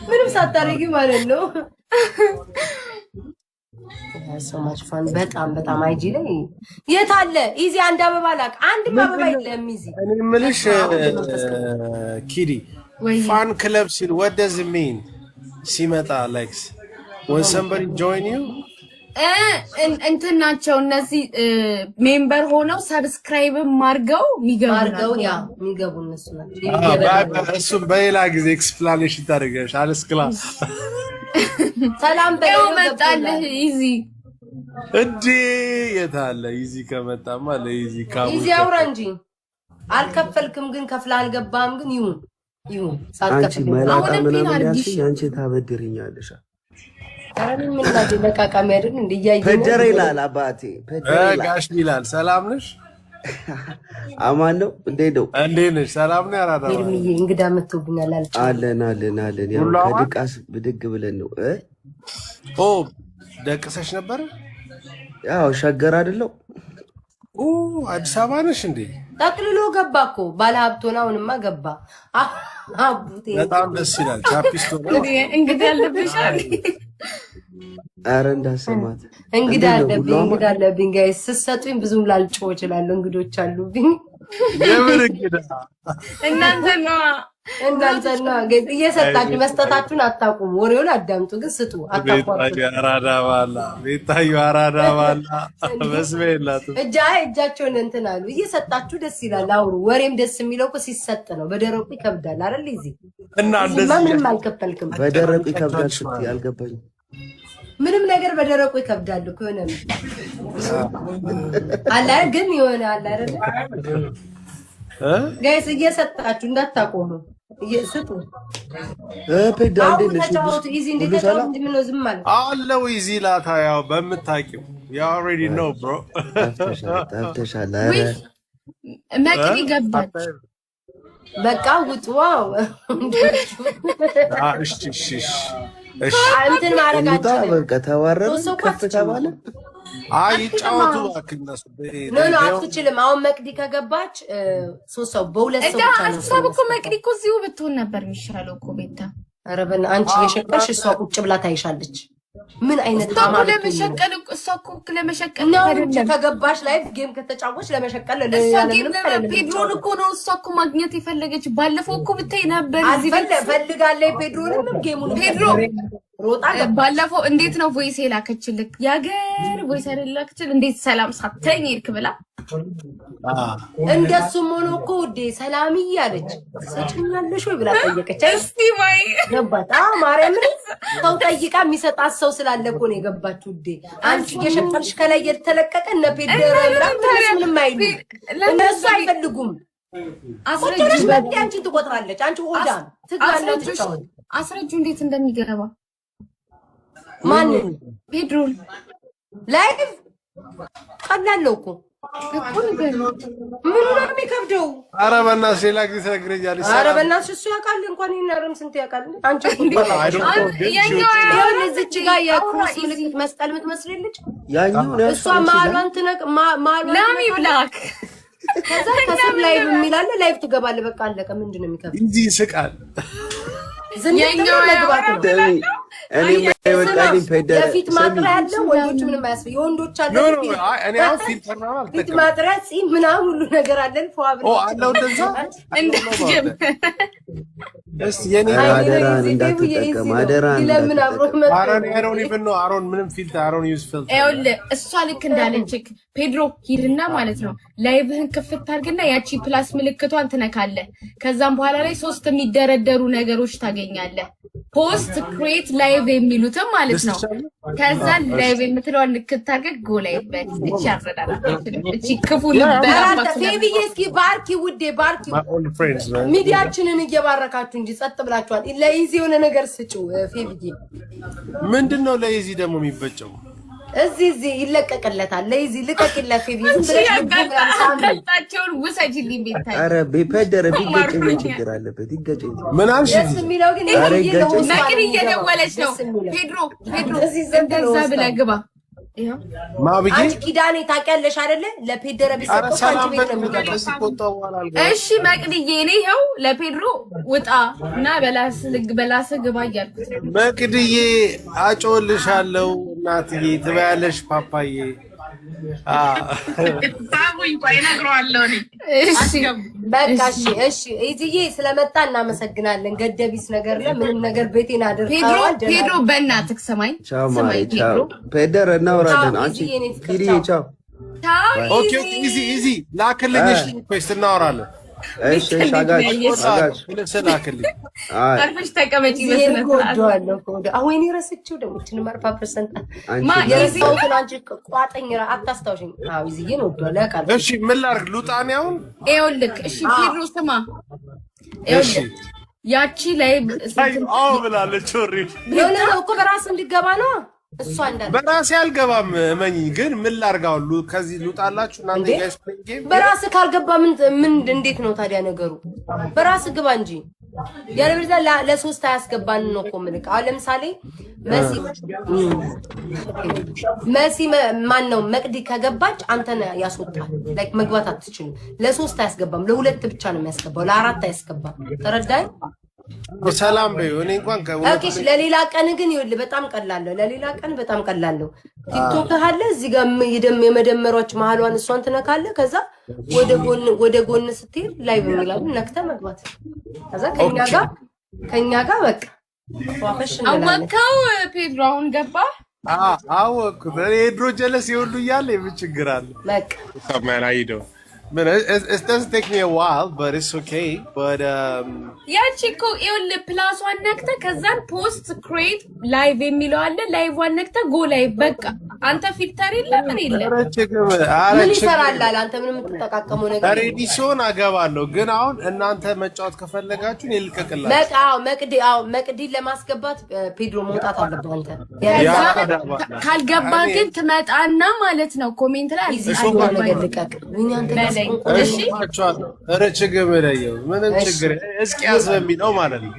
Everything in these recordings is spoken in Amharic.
ምንም ሳታረጊ ማለት ነው። so much fun በጣም አይጂ ላይ የት አለ ኢዚ አንድ አበባ ላክ አንድ አበባ የለም ኢዚ እኔ ምልሽ ኪዲ ፋን ክለብ ሲል what does it mean ሲመጣ like when somebody join you እንትን ናቸው እነዚህ ሜምበር ሆነው ሰብስክራይብ ማርገው የሚገቡ እነሱ ናቸው። እሱ በሌላ ጊዜ ኤክስፕላኔሽን ታደርጋለሽ አለስክላ ሰላም በለው መጣልህ ኢዚ እንዴ የታለ ኢዚ ከመጣማ ለኢዚ ካው ኢዚ አውራ እንጂ አልከፈልክም ግን ከፍላ አልገባም ግን ይሁን ሳትከፍል አሁን ምን አርግሽ አንቺ ታበድሪኛለሽ ታረኒ ምን ላይ ለቃቃም ያድን እንዲያየ ፈጀረ ይላል አባቴ ፈጀረ ጋሽ ይላል ሰላም ነሽ አማን ነው እንዴ ነሽ ሰላም ነው ያራዳ ምርምዬ እንግዳ መጥቶብኛል አለን ያው ከድቃስ ብድግ ብለን ነው ደቅሰሽ ነበር ያው ሸገር አይደለም አዲስ አበባ ነሽ እንዴ ጠቅልሎ ገባ እኮ ባለሀብት ሆነ አሁንማ ገባ አቡቴ በጣም ደስ ይላል ቻፒስቶ እንግዳ ያለብሻል አረ እንዳሰማት እንግዳ አለብኝ ጋይስ ስትሰጡኝ ብዙም ላልጮህ እችላለሁ እንግዶች አሉብኝ የምን እንግዳ እናንተ ነው ጋይስ እየሰጣችሁ መስጠታችሁን አታቁሙ ወሬውን አዳምጡ ግን ስጡ አታቋርጡ ቤታዩ አራዳ ባላ መስበይላቱ እጃቸውን እንትን አሉ እየሰጣችሁ ደስ ይላል አውሩ ወሬም ደስ የሚለው እኮ ሲሰጥ ነው በደረቁ ይከብዳል አይደል እዚህ እና እንደዚህ ምንም አልከፈልክም በደረቁ ይከብዳል ስትይ አልገባኝ ምንም ነገር በደረቁ ይከብዳል እኮ የሆነ አላ ግን የሆነ አላ አይደል ጋይስ እየሰጣችሁ እንዳታቆሙ እየሰጡ ፔዳንዴ ነሽ ኢዚ እንደተጫወቱ እንደምን ነው ዝም ማለት አለው ኢዚ ላታ ያው በመታቂው you already know bro ታፍተሻል መቅዲ ገባች በቃ ውጥዋው እሺ እንትን ማረጋቸው በቃ ተዋረደ ከፍታ ባለ ይጫወቱ አክነስ ኖ አትችልም አሁን መቅዲ ከገባች ሶስት ሰው በሁለት ሰው ብቻ ነው አሳብ እኮ መቅዲ እኮ እዚሁ ብትሆን ነበር የሚሻለው እኮ ቤታ ኧረ አንቺ የሸቀልሽ እሷ ቁጭ ብላ ታይሻለች ምን አይነት ታማለ ለመሸቀል እሷ እኮ ለመሸቀል ነው ከገባሽ ላይፍ ጌም ከተጫወች ለመሸቀል ፔድሮን እኮ ነው እሷ እኮ ማግኘት የፈለገች ባለፈው እኮ ብታይ ነበር እዚህ ፈልጋለች ፔድሮንም ጌሙን ፔድሮ ሮጣ ባለፈው እንዴት ነው ቮይስ የላከችልክ ያገር ቮይስ አይደላከችል እንዴት ሰላም ሳትተኝ ይርክ ብላ እንደሱም ሆኖ እኮ ውዴ ሰላምዬ አለች ሰጭኛለሽ ወይ ብላ ጠየቀች እስቲ ማይ ገባታ ማርያም ሰው ጠይቃ የሚሰጣት ሰው ስላለ እኮ ነው የገባችው ውዴ አንቺ የሸቀልሽ ከላይ የተለቀቀ እነ ፔድሮ ምንም አይሉ እነሱ አይፈልጉም አስረጅ በቃ አንቺ ትቆጥራለች አንቺ ሆዳ ትጋለች አስረጁ እንዴት እንደሚገባ ማን ፔድሮን ላይቭ ቀላል እኮ ምን ነው የሚከብደው ኧረ በእናትሽ ሌላ ጊዜ ትነግረኛለሽ ኧረ በእናትሽ እሱ ያውቃል እንኳን ይናረም ስንት ያውቃል አንቺ እዚች ጋር የክሩስ ምልክት መስቀል የምትመስልልሽ እሷ ማሏን ላሚ ብላክ ከዛ ከስር ላይቭ የሚላለ ላይቭ ትገባለህ በቃ አለቀ ምንድነው የሚከብደው እንጂ ይስቃል ዝንኛው ለግባት ነው እኔ ማይወጣልኝ ፔዳንዴ የፊት ማጥሪያ ያለ ወንዶች ምንም አያስፈልግ የወንዶች አለ እኔ አሁን ፊልተር ነው አልተከም ፊት ማጥሪያ ጺም ምናምን ሁሉ ነገር አለን ፏብለ አለው እንደዛ እንደጀም የኔ አደራን እንዳትጠቀም አደራን አሮን ኢቭን ነው አሮን ምንም ፊልተር አሮን ዩዝ ፊልተር እሷ ልክ እንዳለችክ ፔድሮ ሂድና ማለት ነው ላይቭህን ክፍት አድርግና ያቺ ፕላስ ምልክቷን ትነካለህ ከዛም በኋላ ላይ ሶስት የሚደረደሩ ነገሮች ታገኛለህ ፖስት ክሬት ላይቭ የሚሉትም ማለት ነው ከዛ ላይቭ የምትለውን ልክት አድርገህ ጎ ላይቭ እቺ ያረዳል እቺ ክፉ ልበራ ፌቪዬ እስኪ ባርኪ ውዴ ባርኪ ሚዲያችንን እየባረካችሁ እንጂ ጸጥ ብላችኋል ለኢዚ የሆነ ነገር ስጪው ፌቪዬ ምንድነው ለኢዚ ደግሞ የሚበጨው እዚህ ይለቀቅለታል ለኢዚ ልቀቅለት ፌቪዬ ታቸውን ውሰጂልኝ ቤታይ ኧረ ቢፈደረ ቢገጭኝ ችግር አለበት ይገጭኝ ምን አልሽ ደስ የሚለው ግን መቅዲ እየደወለች ነው ፔድሮ እንደዛ ብለህ ግባ ማብዬ አንቺ ኪዳኔ ታውቂያለሽ አይደለ? ለፔድሮ ቢሰጠው አንቺ ቤት ነው የሚገባው። እሺ መቅድዬ እኔ ይኸው ለፔድሮ ውጣ እና በላስ ግባ እያልኩት መቅድዬ አጮልሻለሁ እናትዬ ትበያለሽ ፓፓዬ ታውኝ ቆይ ነግሯለሁ እኔ በቃ እሺ እዚዬ ስለመጣ እናመሰግናለን። ገደቢስ ነገር ለምን ነገር ቤቴን አድርገዋል። ፔድሮ በእናትህ ሰማኝ ቻው ፔድሮ እናወራለን። አንቺ ኪዲ ቻው ኦኬ ኢዚ ላክልኝ ሪኩዌስት እናወራለን። እሺ ሻጋሽ ላክልኝ አርፈሽ ተቀመጪ መስነታለሁ አሁን ረስቼው ደግሞ እቺን 4% የሰው ትናንት ቋጠኝ አታስታውሽኝ። አዎ እዚዬ ነው ወዷል ያውቃል። እሺ ምን ላድርግ ሉጣኔውን ይኸውልህ እሺ ፔድሮ ስማ ይኸውልህ ያቺ ላይ ብላለች ኦሬዲ የሆነ እኮ በራስ እንዲገባ ነው እሷ እንዳለ በራሴ አልገባም እመኝ ግን ምን ላድርጋው ከዚህ ልውጣላችሁ እናንተ ጋይስ ጌም በራስ ካልገባ ምን እንዴት ነው ታዲያ ነገሩ? በራስ ግባ እንጂ ያለበለዚያ ለሶስት አያስገባን ነው እኮ ምልክ። አሁን ለምሳሌ መሲ ማን ነው መቅዲ ከገባች አንተን ያስወጣል። ላይክ መግባት አትችልም። ለሶስት አያስገባም፣ ለሁለት ብቻ ነው የሚያስገባው፣ ለአራት አያስገባም። ተረዳይ? ሰላም በይው። እኔ እንኳን ኦኬ ለሌላ ቀን ግን ይኸውልህ በጣም ቀላል ነው። ቲክቶክ አለ እዚህ ጋር የመደመሯች መሀሏን እሷን ትነካለህ። ከዛ ወደ ጎን ስትሄድ ላይቭ ይላል ነክተህ መግባት። ከዛ ከኛ ጋር በቃ ዋፈሽ አወቀው ፔድሮ አሁን ገባ። አወቅኩት። እኔ ድሮ ጀለስ ይወሉ እያለ የምችግር አለ በቃ ሰማን አይዶ But it doesn't take me a while, but it's okay. But ያቺ እኮ ይኸውልህ ፕላሷን ነክተህ ከዛን ፖስት ክሬት ላይቭ የሚለው አለ። ላይቭዋን ነክተህ ጎ ላይቭ በቃ አንተ ፊልተር የለም ምን የለም። ምን ይሰራል አለ አንተ ምንም የምትጠቃቀመው ነገር ሬዲ ሲሆን አገባለሁ። ግን አሁን እናንተ መጫወት ከፈለጋችሁ እኔ ልቀቅላችሁ። በቃ መቅዲ ለማስገባት ፔድሮ መውጣት አለበት። አንተ ካልገባ ግን ትመጣና ማለት ነው ኮሜንት ላይ ነገር ልቀቅ እሺ ኧረ ችግር የለውም ምንም ችግር እስኪ ያዘሚነው ማለት ነው።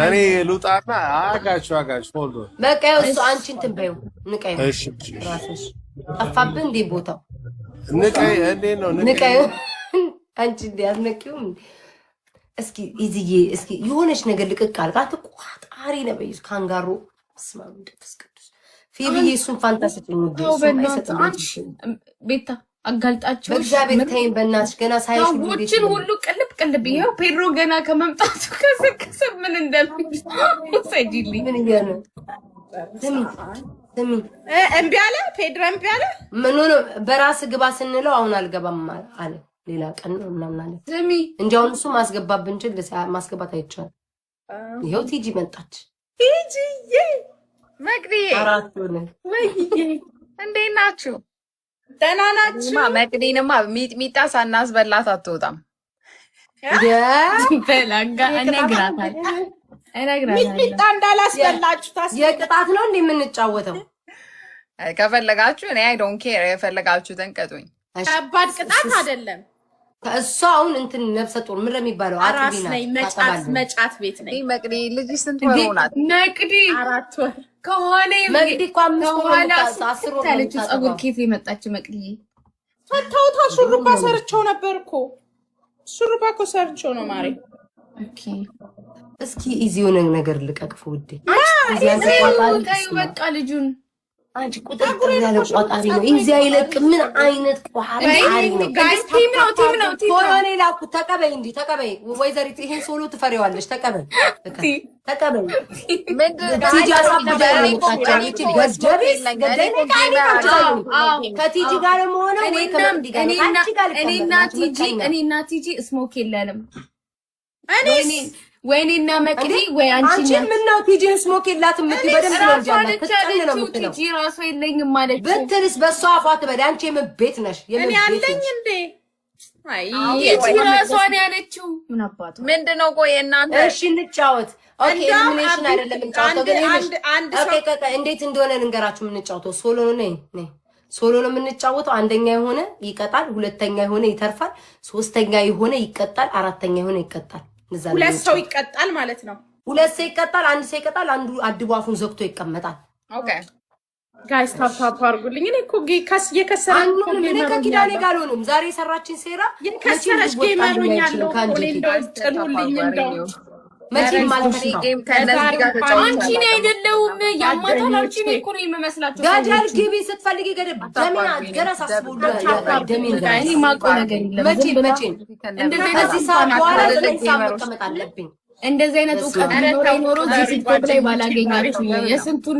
እኔ ልውጣና አጋችሁ ሆልዶ በቃ እሱ አንቺ እንትን በይው ንቀይ። እሺ ራስሽ ጠፋብህ እንዴ ቦታው ንቀይ እንዴ ነው ንቀይ አንቺ እንዴ አትነቂውም። እስኪ እዚዬ እስኪ የሆነች ነገር ልቅቅ አልቃት ቋጣሪ ነው በይስ ካንጋሮ ስማም ደስ ቅዱስ ፊቢዬ እሱን ፋንታስቲክ ነው ቤታ አጋልጣቸው በእግዚአብሔር ተይኝ በእናትሽ ገና ሳይሽ ሰዎችን ሁሉ ቅልብ ይሄው ፔድሮ ገና ከመምጣቱ ከሰከሰ ምን እንደልኩ ሰጂልኝ ምን ይያነ ስሚ እምቢ አለ ፔድሮ እምቢ አለ። ምን ሆነ በራስ ግባ ስንለው አሁን አልገባም አለ። ሌላ ቀን ነው ምናምን አለ። ስሚ እንጂ አሁን እሱ ማስገባት ብንችል ማስገባት አይቻልም። ይሄው ቲጂ መጣች። ቲጂዬ መቅዲ አራት ሆነ ወይዬ እንዴት ናችሁ? ደህና ናችሁ? መቅዲንማ ሚጥሚጣ ሳናስበላት አትወጣም። በላጋ እነግራታለሁ ሚጥሚጣ እንዳላስበላችሁ የቅጣት ነው እንዴ የምንጫወተው? ከፈለጋችሁ እኔ አይ ዶንት ኬር የፈለጋችሁትን ቅጡኝ። ከባድ ቅጣት አይደለም። ከእሷ አሁን እንትን ነፍሰ ጡር ምን የሚባለው አራስ ነኝ መጫት ቤት ነኝ። መቅዲ ልጅ ስንት ወር ሆናት? መቅዲ 4 ወር ከኋላ መቅዲ እኮ 5 ወር 10 ወር ታለች። ጸጉር ኬት የመጣች መቅዲ ፈታውታ ሹሩባ ሰርቸው ነበር እኮ ሹሩባ እኮ ሰርቸው ነው ማሪ። ኦኬ እስኪ ኢዚውን ነገር ልቀቅፍ ውዴ። በቃ ልጁን አንቺ ቁጥር ያለ ቋጣሪ ነው። ኢዚ አይለቅ ምን አይነት ቋጣሪ ነው? ጋይስ ቲም ነው ፎሎኔ ላኩ። ተቀበይ እንዴ ተቀበይ። ወይዘሪት ይሄን ሶሎ ትፈሪዋለሽ። ተቀበይ ከቲጂ ጋር ሆነው ወይ ከመቅዲ ጋር እኔና ቲጂ ስሞክ የለንም። ወይኔና መቅዲ ወይ አንቺ ምን ነው ቲጂን ስሞክ የላትም የምትይ በደንብ ነው ጃማት ተጠቅለ ነው የምትለው። ቲጂ ራሱ የለኝም ማለት ብትልስ በሷ አፋት በዳ አንቺ የምቤት ነሽ እኔ አለኝ እንዴ? አይ ቲጂ ራሷን ያለችው ምን አባቱ ምንድነው? ቆይ እናንተ እሺ እንጫወት። ኦኬ ኢሊሚኔሽን አይደለም እንጫወተው ግን ኦኬ እንዴት እንደሆነ ልንገራችሁ። የምንጫወተው ሶሎ ነው ነይ ሶሎ ነው የምንጫወተው። አንደኛ የሆነ ይቀጣል፣ ሁለተኛ የሆነ ይተርፋል፣ ሶስተኛ የሆነ ይቀጣል፣ አራተኛ የሆነ ይቀጣል። ሁለት ሰው ይቀጣል ማለት ነው። ሁለት ሰው ይቀጣል፣ አንድ ሰው ይቀጣል፣ አንዱ አድቦ አፉን ዘግቶ ይቀመጣል። ኦኬ ጋይስ ታፕ አድርጉልኝ። እኔ እኮ ካስ የከሰራን ምን ከኪዳኔ ጋር ሆነም ዛሬ የሰራችን ሴራ የከሰረች ጌመር ሆኛለሁ። እንደው ጥሉልኝ እንደው መቼም ማለት ጌም ከነዚህ ጋር አንቺ ነኝ አይደለሁም ያማታል። አንቺ ነኝ እኮ ነው የምመስላችሁ። ጋጃል ግቢ ስትፈልጊ ገደብ ደሚና ገረስ አስቦሉ ደሚን እኔ ማውቀው ነገር የለም። መቼ እንደዚህ ሰዓት በኋላ ለምን ሰዓት መቀመጥ አለብኝ? እንደዚህ አይነት እውቀት ኖሮ እዚህ ቲክቶክ ላይ ባላገኛችሁ የስንቱን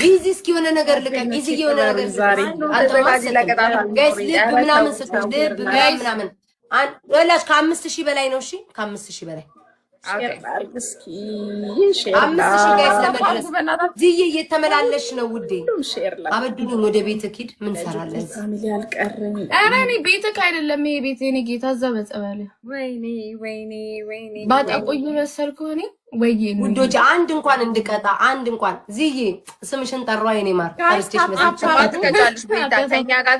ቢዚ እስኪ የሆነ ነገር ልቀቅ። ቢዚ የሆነ ነገር ዛሬ ጋይስ ልብ ምናምን ስትል ልብ ምናምን ወላሽ ከ5000 በላይ ነው። እሺ ከ5000 በላይ እስኪ 5000 ጋይስ ለመድረስ ዝዬ እየተመላለሽ ነው ውዴ። አበዱኝ ወደ ቤት ኪድ ምን ሰራለህ? ፋሚሊ አልቀረኝ። ኧረ እኔ ቤትክ አይደለም ይሄ ቤት የኔ ጌታ እዛ በጸበል ወይኔ ባጣ ቆዩ መሰልኩ እኔ ወይዬ ውዶች አንድ እንኳን እንድቀጣ አንድ እንኳን ዝዬ ስምሽን ጠራው የኔ ማር አርስቴሽ አባት ከቻልሽ ቤታ ከኛ ጋር